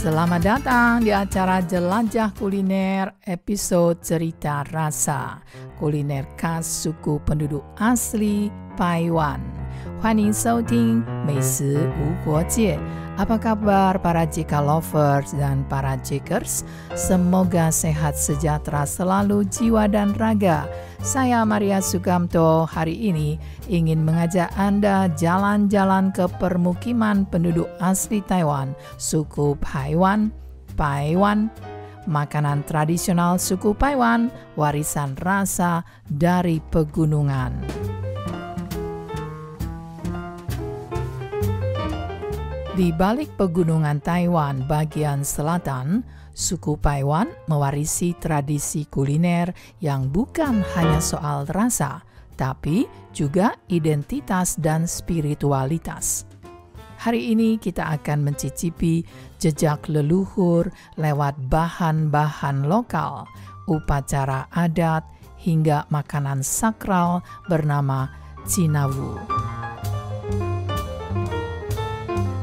Selamat datang di acara Jelajah Kuliner episode Cerita Rasa kuliner khas suku penduduk asli Taiwan. 欢迎收听美食无国界。Apa kabar para Jika lovers dan para Jikers? Semoga sehat sejahtera selalu jiwa dan raga. Saya Maria Sukamto hari ini ingin mengajak Anda jalan-jalan ke permukiman penduduk asli Taiwan, suku Paiwan. Makanan tradisional suku Paiwan, warisan rasa dari pegunungan. Di balik pegunungan Taiwan bagian selatan, suku Paiwan mewarisi tradisi kuliner yang bukan hanya soal rasa, tapi juga identitas dan spiritualitas. Hari ini kita akan mencicipi jejak leluhur lewat bahan-bahan lokal, upacara adat, hingga makanan sakral bernama Cinawu.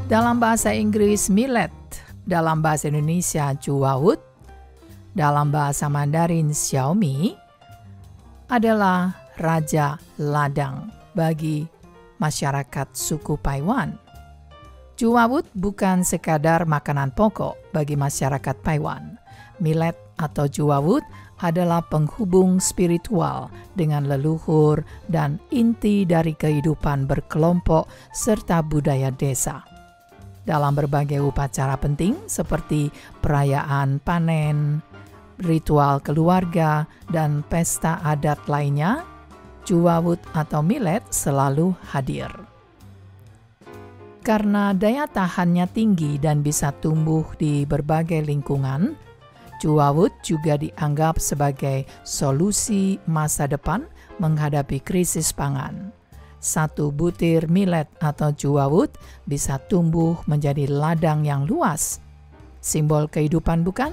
Dalam bahasa Inggris millet, dalam bahasa Indonesia juawut, dalam bahasa Mandarin xiaomi adalah raja ladang bagi masyarakat suku Paiwan. Juawut bukan sekadar makanan pokok bagi masyarakat Paiwan. Millet atau juawut adalah penghubung spiritual dengan leluhur dan inti dari kehidupan berkelompok serta budaya desa. Dalam berbagai upacara penting seperti perayaan panen, ritual keluarga, dan pesta adat lainnya, juawut atau millet selalu hadir. Karena daya tahannya tinggi dan bisa tumbuh di berbagai lingkungan, juawut juga dianggap sebagai solusi masa depan menghadapi krisis pangan. Satu butir millet atau juawut bisa tumbuh menjadi ladang yang luas. Simbol kehidupan bukan?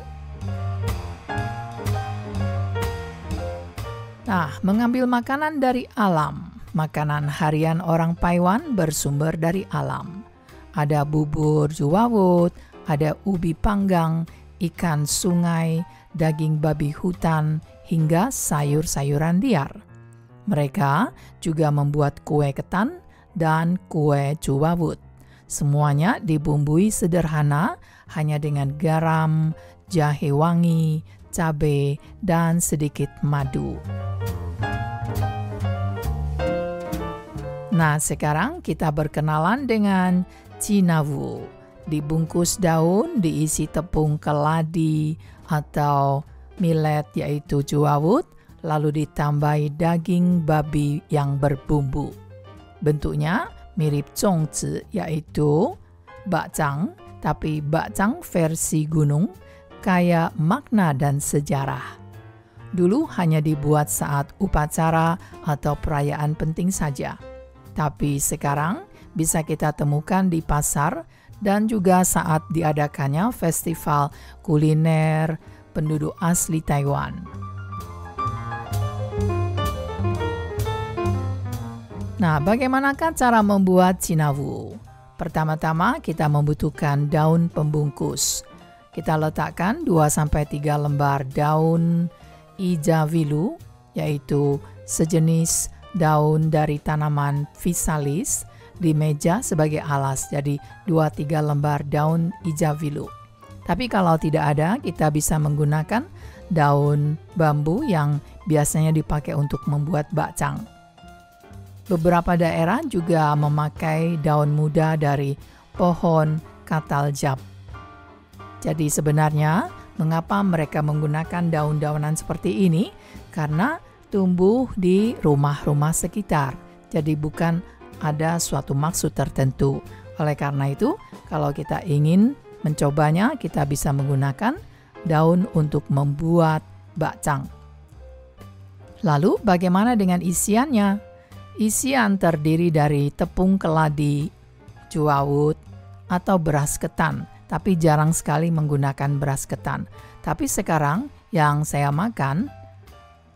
Nah, mengambil makanan dari alam. Makanan harian orang Taiwan bersumber dari alam. Ada bubur juawut, ada ubi panggang, ikan sungai, daging babi hutan, hingga sayur-sayuran liar. Mereka juga membuat kue ketan dan kue juawut. Semuanya dibumbui sederhana hanya dengan garam, jahe wangi, cabai, dan sedikit madu. Nah, sekarang kita berkenalan dengan Cinawu. Dibungkus daun, diisi tepung keladi atau millet yaitu juawut, lalu ditambahi daging babi yang berbumbu. Bentuknya mirip zongzi, yaitu bakcang, tapi bakcang versi gunung, kaya makna dan sejarah. Dulu hanya dibuat saat upacara atau perayaan penting saja, tapi sekarang bisa kita temukan di pasar dan juga saat diadakannya festival kuliner penduduk asli Taiwan. Nah, bagaimanakah cara membuat cinawu? Pertama-tama kita membutuhkan daun pembungkus. Kita letakkan 2-3 lembar daun ijavilu, yaitu sejenis daun dari tanaman physalis, di meja sebagai alas. Jadi 2-3 lembar daun ijavilu. Tapi kalau tidak ada, kita bisa menggunakan daun bambu yang biasanya dipakai untuk membuat bakcang. Beberapa daerah juga memakai daun muda dari pohon kataljab. Jadi sebenarnya mengapa mereka menggunakan daun-daunan seperti ini? Karena tumbuh di rumah-rumah sekitar. Jadi bukan ada suatu maksud tertentu. Oleh karena itu, kalau kita ingin mencobanya, kita bisa menggunakan daun untuk membuat bakcang. Lalu bagaimana dengan isiannya? Isian terdiri dari tepung keladi, juawut, atau beras ketan. Tapi jarang sekali menggunakan beras ketan. Tapi sekarang yang saya makan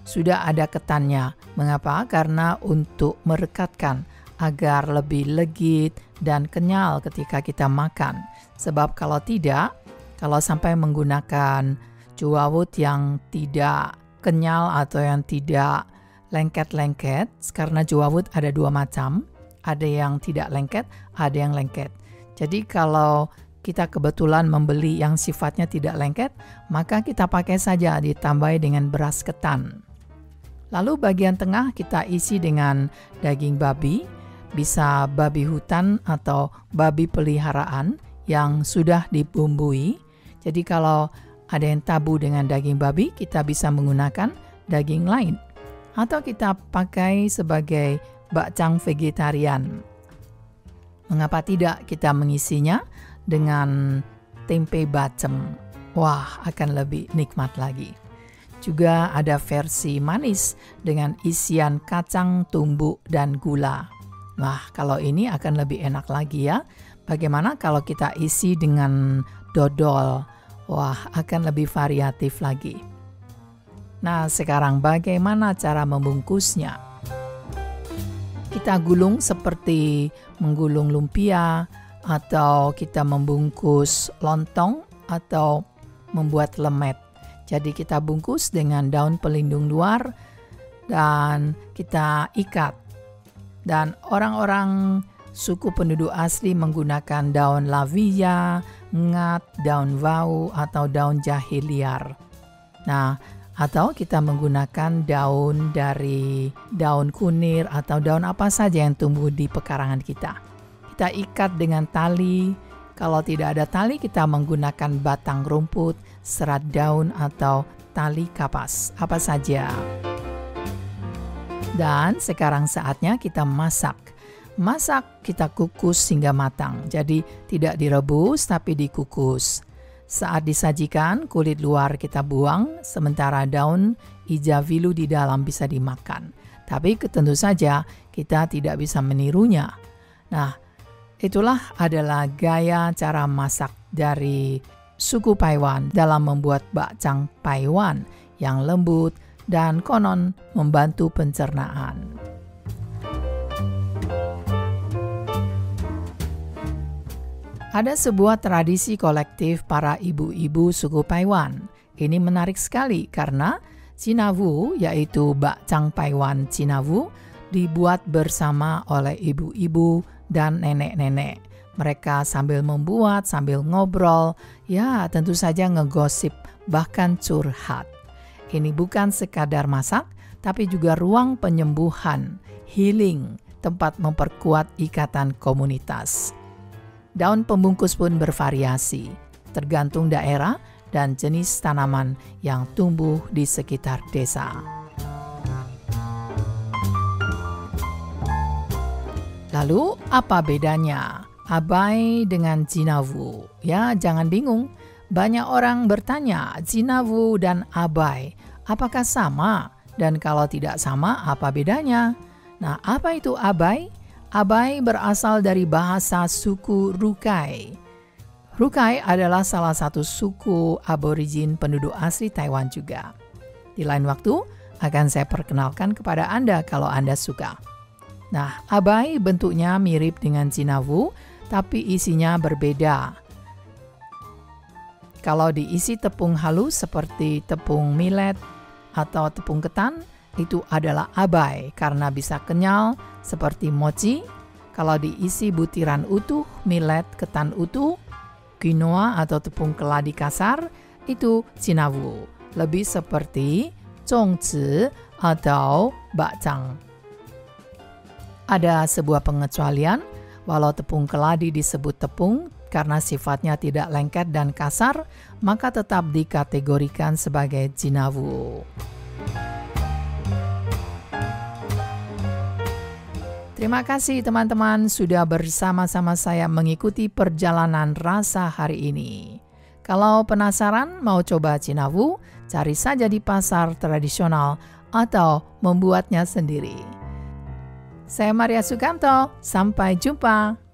sudah ada ketannya. Mengapa? Karena untuk merekatkan agar lebih legit dan kenyal ketika kita makan. Sebab kalau tidak, Kalau sampai menggunakan juawut yang tidak kenyal atau yang tidak lengket-lengket, karena juawut ada 2 macam, ada yang tidak lengket, ada yang lengket. Jadi kalau kita kebetulan membeli yang sifatnya tidak lengket, maka kita pakai saja ditambah dengan beras ketan. Lalu bagian tengah kita isi dengan daging babi, bisa babi hutan atau babi peliharaan yang sudah dibumbui. Jadi kalau ada yang tabu dengan daging babi, kita bisa menggunakan daging lain. Atau kita pakai sebagai bakcang vegetarian. Mengapa tidak kita mengisinya dengan tempe bacem? Wah, akan lebih nikmat lagi. Juga ada versi manis dengan isian kacang, tumbuk, dan gula. Wah, kalau ini akan lebih enak lagi ya. Bagaimana kalau kita isi dengan dodol? Wah, akan lebih variatif lagi. Nah, sekarang bagaimana cara membungkusnya? Kita gulung seperti menggulung lumpia, atau kita membungkus lontong, atau membuat lemet. Jadi kita bungkus dengan daun pelindung luar, dan kita ikat. Dan orang-orang suku penduduk asli menggunakan daun lavia, ngat, daun wau, atau daun jahe liar. Nah, atau kita menggunakan daun dari daun kunir atau daun apa saja yang tumbuh di pekarangan kita. Kita ikat dengan tali. Kalau tidak ada tali, kita menggunakan batang rumput, serat daun, atau tali kapas. Apa saja. Dan sekarang saatnya kita masak. Masak kita kukus hingga matang. Jadi tidak direbus tapi dikukus. Saat disajikan, kulit luar kita buang, sementara daun ijavilu di dalam bisa dimakan. Tapi tentu saja kita tidak bisa menirunya. Nah, itulah adalah gaya cara masak dari suku Paiwan dalam membuat bakcang Paiwan yang lembut dan konon membantu pencernaan. Ada sebuah tradisi kolektif para ibu-ibu suku Paiwan. Ini menarik sekali karena Cinawu, yaitu bakcang Paiwan Cinawu, dibuat bersama oleh ibu-ibu dan nenek-nenek. Mereka sambil membuat, sambil ngobrol, ya tentu saja ngegosip, bahkan curhat. Ini bukan sekadar masak, tapi juga ruang penyembuhan, healing, tempat memperkuat ikatan komunitas. Daun pembungkus pun bervariasi, tergantung daerah dan jenis tanaman yang tumbuh di sekitar desa. Lalu, apa bedanya Abai dengan Cinawu? Ya, jangan bingung. Banyak orang bertanya, Cinawu dan Abai, apakah sama? Dan kalau tidak sama, apa bedanya? Nah, apa itu Abai? Abai berasal dari bahasa suku Rukai. Rukai adalah salah satu suku aborigin penduduk asli Taiwan juga. Di lain waktu, akan saya perkenalkan kepada Anda kalau Anda suka. Nah, Abai bentuknya mirip dengan Cinawu, tapi isinya berbeda. Kalau diisi tepung halus seperti tepung millet atau tepung ketan, itu adalah Abai karena bisa kenyal seperti mochi. Kalau diisi butiran utuh, millet, ketan utuh, quinoa atau tepung keladi kasar, itu Cinawu. Lebih seperti zongzi atau bakcang. Ada sebuah pengecualian, walau tepung keladi disebut tepung karena sifatnya tidak lengket dan kasar, maka tetap dikategorikan sebagai Cinawu. Terima kasih teman-teman sudah bersama-sama saya mengikuti perjalanan rasa hari ini. Kalau penasaran mau coba Cinawu, cari saja di pasar tradisional atau membuatnya sendiri. Saya Maria Sukamto, sampai jumpa.